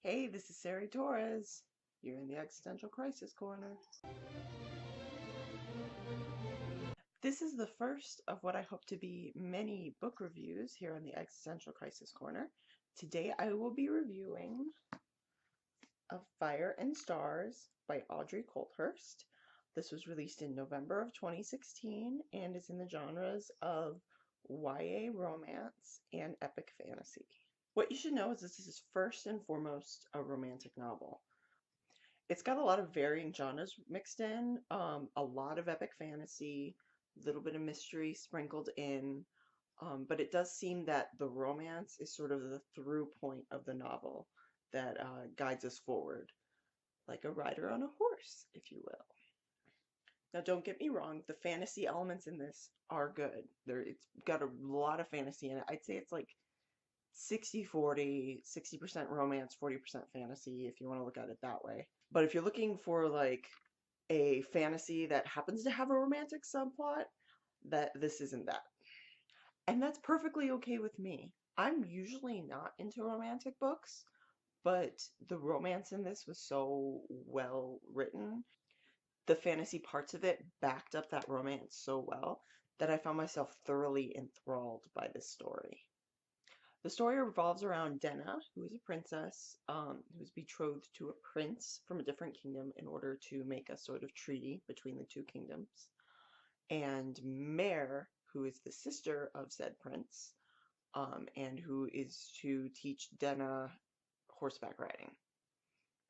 Hey, this is Sarah Torres. You're in the Existential Crisis Corner. This is the first of what I hope to be many book reviews here on the Existential Crisis Corner. Today I will be reviewing Of Fire and Stars by Audrey Coulthurst. This was released in November of 2016 and is in the genres of YA romance and epic fantasy. What you should know is this is first and foremost a romantic novel. It's got a lot of varying genres mixed in, a lot of epic fantasy, a little bit of mystery sprinkled in, but it does seem that the romance is sort of the through point of the novel that guides us forward, like a rider on a horse, if you will. Now, don't get me wrong, the fantasy elements in this are good. It's got a lot of fantasy in it. I'd say it's like 60-40, 60% romance, 40% fantasy, if you want to look at it that way. But if you're looking for like a fantasy that happens to have a romantic subplot, this isn't that. And that's perfectly okay with me. I'm usually not into romantic books, but the romance in this was so well written. The fantasy parts of it backed up that romance so well that I found myself thoroughly enthralled by this story. The story revolves around Denna, who is a princess, who is betrothed to a prince from a different kingdom in order to make a sort of treaty between the two kingdoms, and Mare, who is the sister of said prince, and who is to teach Denna horseback riding.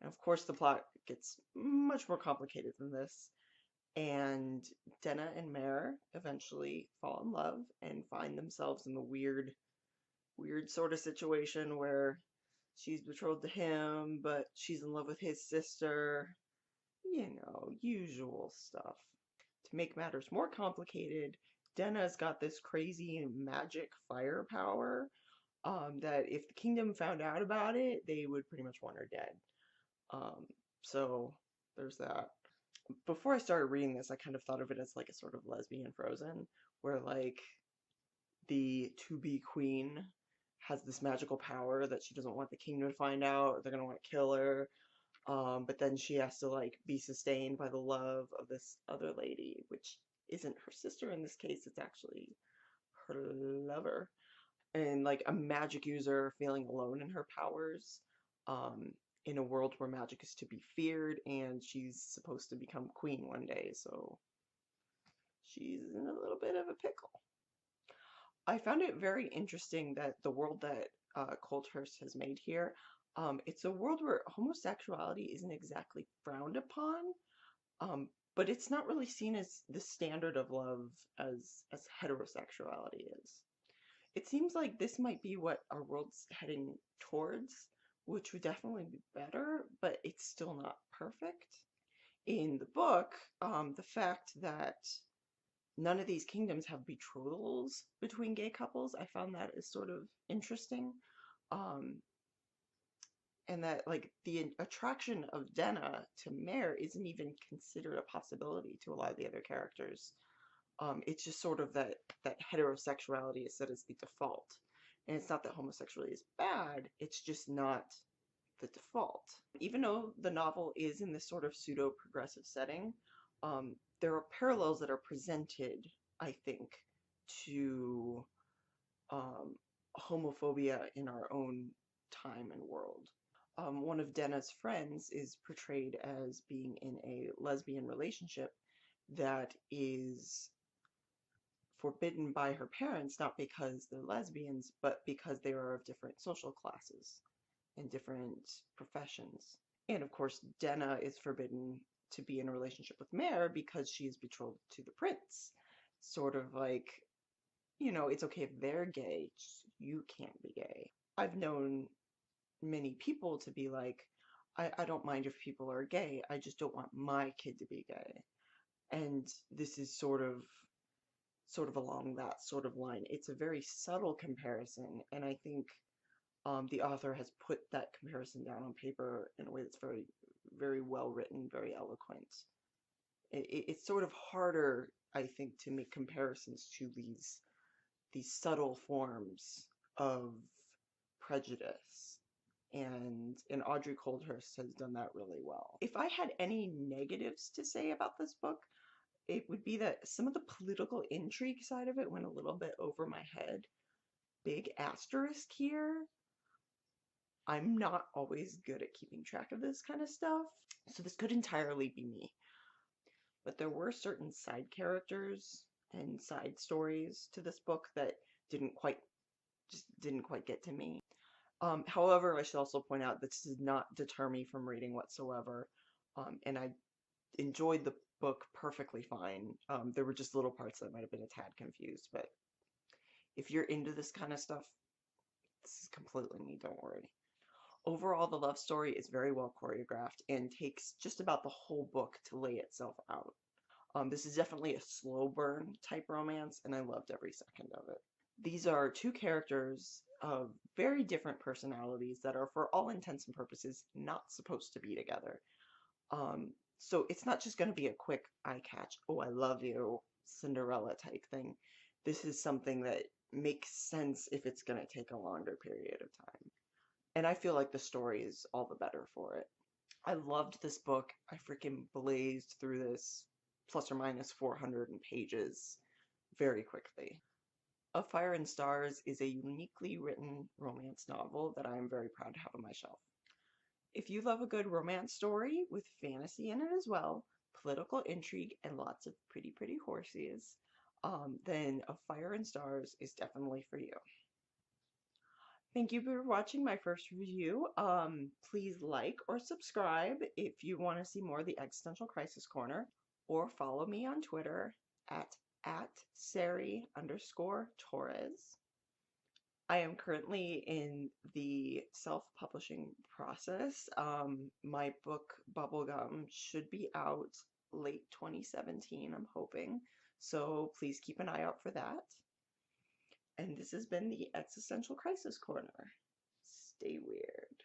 And of course, the plot gets much more complicated than this, and Denna and Mare eventually fall in love and find themselves in the weird sort of situation where she's betrothed to him, but she's in love with his sister. You know, usual stuff. To make matters more complicated, Denna's got this crazy magic firepower that if the kingdom found out about it, they would pretty much want her dead. So there's that. Before I started reading this, I kind of thought of it as like a sort of lesbian Frozen, where like the to-be queen has this magical power that she doesn't want the kingdom to find out, or they're gonna want to kill her. But then she has to like be sustained by the love of this other lady, which isn't her sister in this case, it's actually her lover. And like a magic user feeling alone in her powers, in a world where magic is to be feared, and she's supposed to become queen one day, so she's in a little bit of a pickle. I found it very interesting that the world that Coulthurst has made here, it's a world where homosexuality isn't exactly frowned upon, but it's not really seen as the standard of love as heterosexuality is. It seems like this might be what our world's heading towards, which would definitely be better, but it's still not perfect. In the book, the fact that none of these kingdoms have betrothals between gay couples, I found that is sort of interesting. Um, and that like the attraction of Denna to Mare isn't even considered a possibility to a lot of the other characters. It's just sort of that heterosexuality is set as the default. And it's not that homosexuality is bad, it's just not the default. Even though the novel is in this sort of pseudo-progressive setting, there are parallels that are presented, I think, to homophobia in our own time and world. One of Denna's friends is portrayed as being in a lesbian relationship that is forbidden by her parents, not because they're lesbians, but because they are of different social classes and different professions. And of course, Denna is forbidden to be in a relationship with Mare because she is betrothed to the prince. Sort of like, you know, it's okay if they're gay, just you can't be gay. I've known many people to be like, I don't mind if people are gay, I just don't want my kid to be gay. And this is sort of along that sort of line. It's a very subtle comparison, and I think the author has put that comparison down on paper in a way that's very, very well written, very eloquent. It's sort of harder, I think, to make comparisons to these subtle forms of prejudice. and Audrey Coulthurst has done that really well. If I had any negatives to say about this book, it would be that some of the political intrigue side of it went a little bit over my head. Big asterisk here. I'm not always good at keeping track of this kind of stuff, so this could entirely be me. But there were certain side characters and side stories to this book that didn't quite get to me. However, I should also point out that this did not deter me from reading whatsoever, and I enjoyed the book perfectly fine. There were just little parts that might have been a tad confused, but if you're into this kind of stuff, this is completely me, don't worry. Overall, the love story is very well choreographed and takes just about the whole book to lay itself out. This is definitely a slow burn type romance, and I loved every second of it. These are two characters of very different personalities that are, for all intents and purposes, not supposed to be together. So it's not just going to be a quick eye catch, oh, I love you, Cinderella type thing. This is something that makes sense if it's going to take a longer period of time. And I feel like the story is all the better for it. I loved this book. I freaking blazed through this plus or minus 400 pages very quickly. Of Fire and Stars is a uniquely written romance novel that I am very proud to have on my shelf. If you love a good romance story with fantasy in it as well, political intrigue, and lots of pretty, pretty horses, then Of Fire and Stars is definitely for you. Thank you for watching my first review. Please like or subscribe if you want to see more of the Existential Crisis Corner, or follow me on Twitter at Sari_Torres. I am currently in the self-publishing process. My book, Bubblegum, should be out late 2017, I'm hoping. So please keep an eye out for that. And this has been the Existential Crisis Corner. Stay weird.